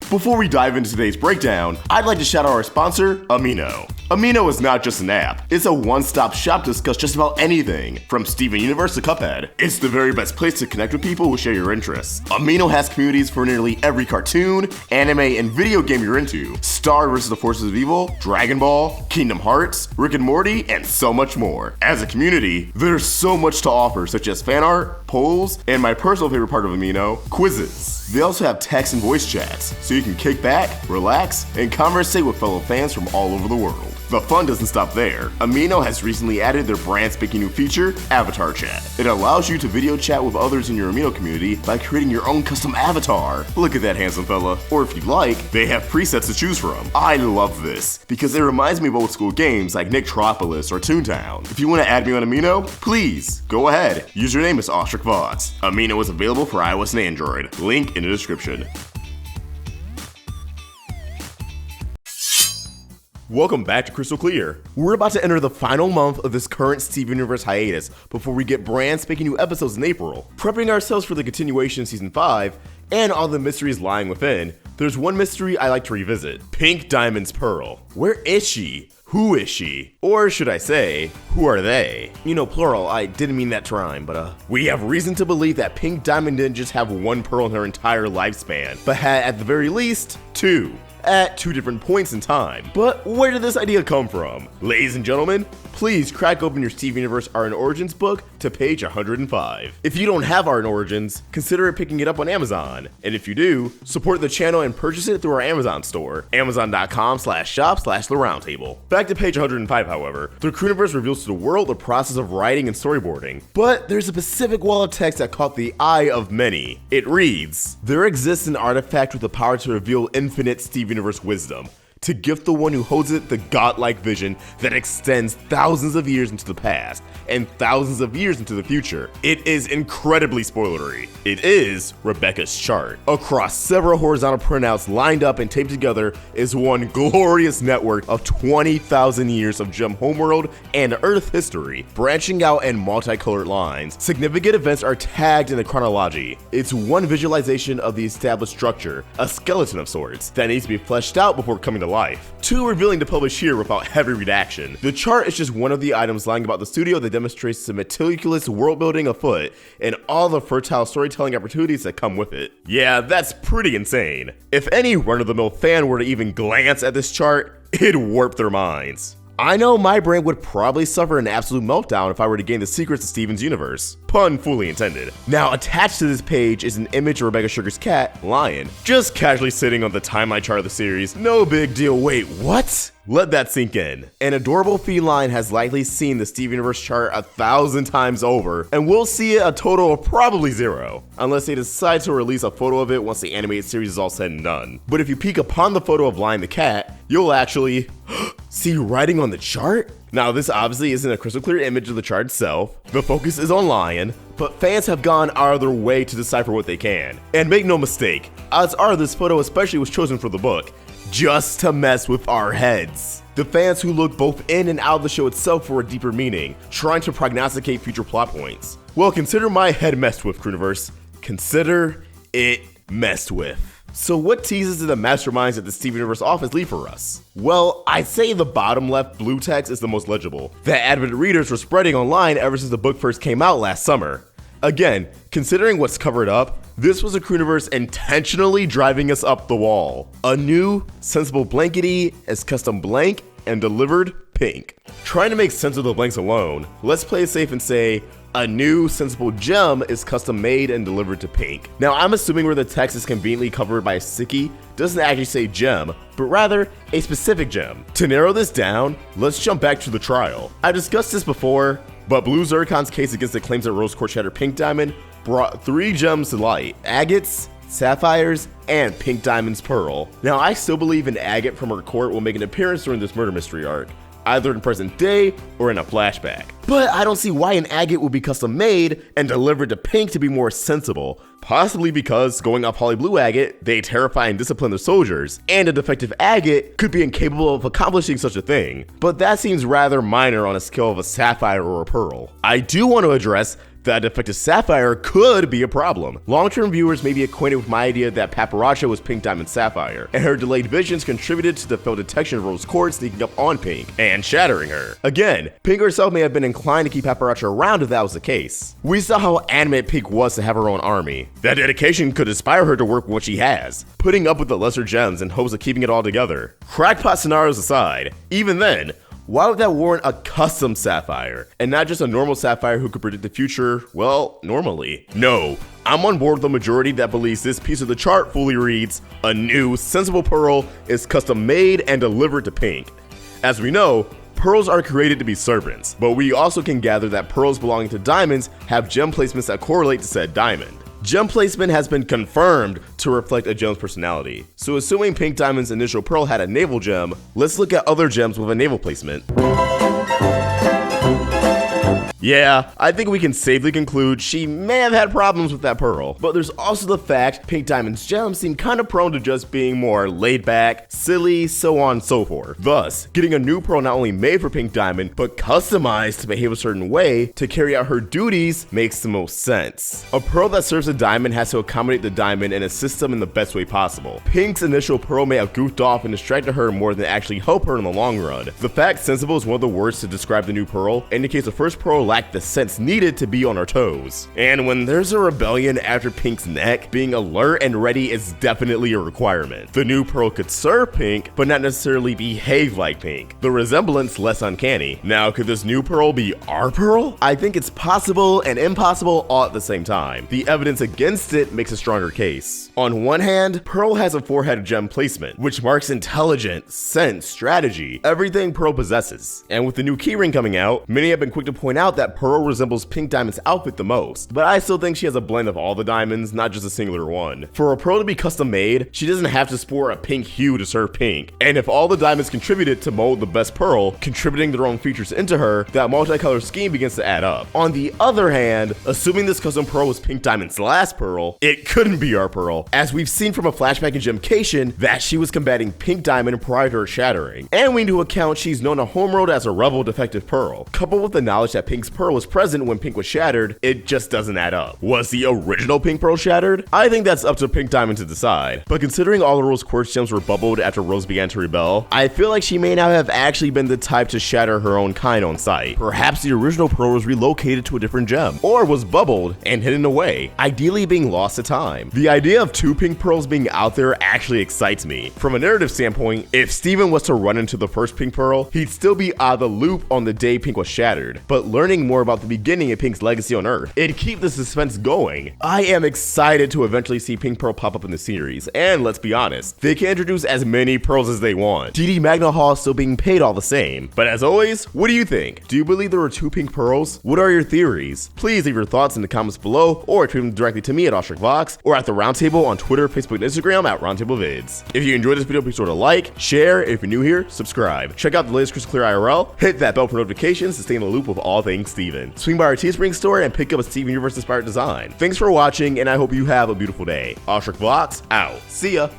Before we dive into today's breakdown, I'd like to shout out our sponsor, Amino. Amino is not just an app, it's a one-stop shop to discuss just about anything, from Steven Universe to Cuphead. It's the very best place to connect with people who share your interests. Amino has communities for nearly every cartoon, anime, and video game you're into. Star vs. the Forces of Evil, Dragon Ball, Kingdom Hearts, Rick and Morty, and so much more. As a community, there's so much to offer, such as fan art, polls, and my personal favorite part of Amino, quizzes. They also have text and voice chats, so you can kick back, relax, and conversate with fellow fans from all over the world. The fun doesn't stop there. Amino has recently added their brand spanking new feature, Avatar Chat. It allows you to video chat with others in your Amino community by creating your own custom avatar. Look at that handsome fella. Or if you'd like, they have presets to choose from. I love this, because it reminds me of old school games like Nicktropolis or Toontown. If you want to add me on Amino, please, go ahead. Username is OstricVods. Amino is available for iOS and Android. Link in the description. Welcome back to Crystal Clear. We're about to enter the final month of this current Steven Universe hiatus before we get brand spanking new episodes in April. Prepping ourselves for the continuation of Season 5 and all the mysteries lying within, there's one mystery I like to revisit: Pink Diamond's Pearl. Where is she? Who is she? Or should I say, who are they? You know, plural, I didn't mean that to rhyme, but we have reason to believe that Pink Diamond didn't just have one pearl in her entire lifespan, but had at the very least two. At two different points in time. But where did this idea come from? Ladies and gentlemen, please crack open your Steven Universe Art and Origins book to page 105. If you don't have Art and Origins, consider picking it up on Amazon. And if you do, support the channel and purchase it through our Amazon store, amazon.com/shop/theroundtable. Back to page 105, however, the Crewniverse reveals to the world the process of writing and storyboarding. But there's a specific wall of text that caught the eye of many. It reads, "There exists an artifact with the power to reveal infinite Steven Universe wisdom, to gift the one who holds it the godlike vision that extends thousands of years into the past and thousands of years into the future." It is incredibly spoilery. It is Rebecca's chart. Across several horizontal printouts lined up and taped together is one glorious network of 20,000 years of Gem homeworld and Earth history, branching out in multicolored lines. Significant events are tagged in the chronology. It's one visualization of the established structure, a skeleton of sorts, that needs to be fleshed out before coming to life. Too revealing to publish here without heavy redaction. The chart is just one of the items lying about the studio that demonstrates the meticulous world building afoot and all the fertile storytelling opportunities that come with it. Yeah, that's pretty insane. If any run-of-the-mill fan were to even glance at this chart, it'd warp their minds. I know my brain would probably suffer an absolute meltdown if I were to gain the secrets of Steven's universe. Pun fully intended. Now, attached to this page is an image of Rebecca Sugar's cat, Lion, just casually sitting on the timeline chart of the series. No big deal. Wait, what? Let that sink in. An adorable feline has likely seen the Steven Universe chart 1,000 times over, and we'll see it a total of probably 0, unless they decide to release a photo of it once the animated series is all said and done. But if you peek upon the photo of Lion the cat, you'll actually see writing on the chart? Now, this obviously isn't a crystal clear image of the chart itself. The focus is on Lion, but fans have gone out of their way to decipher what they can. And make no mistake, odds are this photo especially was chosen for the book, just to mess with our heads. The fans who look both in and out of the show itself for a deeper meaning, trying to prognosticate future plot points. Well, consider my head messed with, Crewniverse. Consider it messed with. So what teases did the masterminds at the Steven Universe office leave for us? Well, I'd say the bottom left blue text is the most legible, that avid readers were spreading online ever since the book first came out last summer. Again, considering what's covered up, this was a Crewniverse intentionally driving us up the wall. A new, sensible blankety is custom blank and delivered pink. Trying to make sense of the blanks alone, let's play it safe and say, a new, sensible gem is custom made and delivered to pink. Now, I'm assuming where the text is conveniently covered by a sticky doesn't actually say gem, but rather a specific gem. To narrow this down, let's jump back to the trial. I discussed this before, but Blue Zircon's case against the claims that Rose Quartz Shatter Pink Diamond brought 3 gems to light: agates, sapphires, and Pink Diamond's Pearl. Now, I still believe an agate from her court will make an appearance during this murder mystery arc, either in present day or in a flashback. But I don't see why an agate would be custom made and delivered to Pink to be more sensible. Possibly because, going off Holly Blue agate, they terrify and discipline their soldiers, and a defective agate could be incapable of accomplishing such a thing. But that seems rather minor on a scale of a sapphire or a pearl. I do want to address that defective sapphire could be a problem. Long-term viewers may be acquainted with my idea that Paparacha was Pink Diamond Sapphire, and her delayed visions contributed to the failed detection of Rose Quartz sneaking up on Pink and shattering her. Again, Pink herself may have been inclined to keep Paparacha around if that was the case. We saw how animate Pink was to have her own army. That dedication could inspire her to work with what she has, putting up with the lesser gems in hopes of keeping it all together. Crackpot scenarios aside, even then, why would that warrant a custom sapphire, and not just a normal sapphire who could predict the future, well, normally? No, I'm on board with the majority that believes this piece of the chart fully reads, a new, sensible pearl is custom made and delivered to Pink. As we know, pearls are created to be servants, but we also can gather that pearls belonging to diamonds have gem placements that correlate to said diamond. Gem placement has been confirmed to reflect a gem's personality. So assuming Pink Diamond's initial pearl had a navel gem, let's look at other gems with a navel placement. Yeah, I think we can safely conclude she may have had problems with that pearl. But there's also the fact Pink Diamond's gems seem kinda prone to just being more laid back, silly, so on and so forth. Thus, getting a new pearl not only made for Pink Diamond, but customized to behave a certain way to carry out her duties makes the most sense. A pearl that serves a diamond has to accommodate the diamond and assist them in the best way possible. Pink's initial pearl may have goofed off and distracted her more than actually help her in the long run. The fact sensible is one of the words to describe the new pearl indicates the first pearl lacked the sense needed to be on our toes. And when there's a rebellion after Pink's neck, being alert and ready is definitely a requirement. The new pearl could serve Pink, but not necessarily behave like Pink. The resemblance less uncanny. Now, could this new pearl be our pearl? I think it's possible and impossible all at the same time. The evidence against it makes a stronger case. On one hand, Pearl has a four-headed gem placement, which marks intelligence, sense, strategy, everything Pearl possesses. And with the new keyring coming out, many have been quick to point out that Pearl resembles Pink Diamond's outfit the most, but I still think she has a blend of all the diamonds, not just a singular one. For a pearl to be custom made, she doesn't have to sport a pink hue to serve Pink. And if all the diamonds contributed to mold the best pearl, contributing their own features into her, that multicolor scheme begins to add up. On the other hand, assuming this custom pearl was Pink Diamond's last pearl, it couldn't be our pearl, as we've seen from a flashback in Gemcation that she was combating Pink Diamond prior to her shattering. And we need to account she's known to homeroad as a rebel defective pearl. Coupled with the knowledge that Pink's pearl was present when Pink was shattered, it just doesn't add up. Was the original Pink pearl shattered? I think that's up to Pink Diamond to decide. But considering all the Rose Quartz gems were bubbled after Rose began to rebel, I feel like she may not have actually been the type to shatter her own kind on sight. Perhaps the original pearl was relocated to a different gem, or was bubbled and hidden away, ideally being lost to time. The idea of two pink pearls being out there actually excites me. From a narrative standpoint, if Steven was to run into the first pink pearl, he'd still be out of the loop on the day Pink was shattered, but learning more about the beginning of Pink's legacy on Earth, it'd keep the suspense going. I am excited to eventually see Pink Pearl pop up in the series, and let's be honest, they can introduce as many pearls as they want. DD Magna Hall is still being paid all the same. But as always, what do you think? Do you believe there were two pink pearls? What are your theories? Please leave your thoughts in the comments below, or tweet them directly to me at OstricVox, or at the Roundtable on Twitter, Facebook, and Instagram at RoundtableVids. If you enjoyed this video, be sure to like, share, if you're new here, subscribe. Check out the latest Crystal Clear IRL, hit that bell for notifications to stay in the loop of all things Steven. Swing by our Teespring store and pick up a Steven Universe inspired design. Thanks for watching, and I hope you have a beautiful day. OstricVox out. See ya.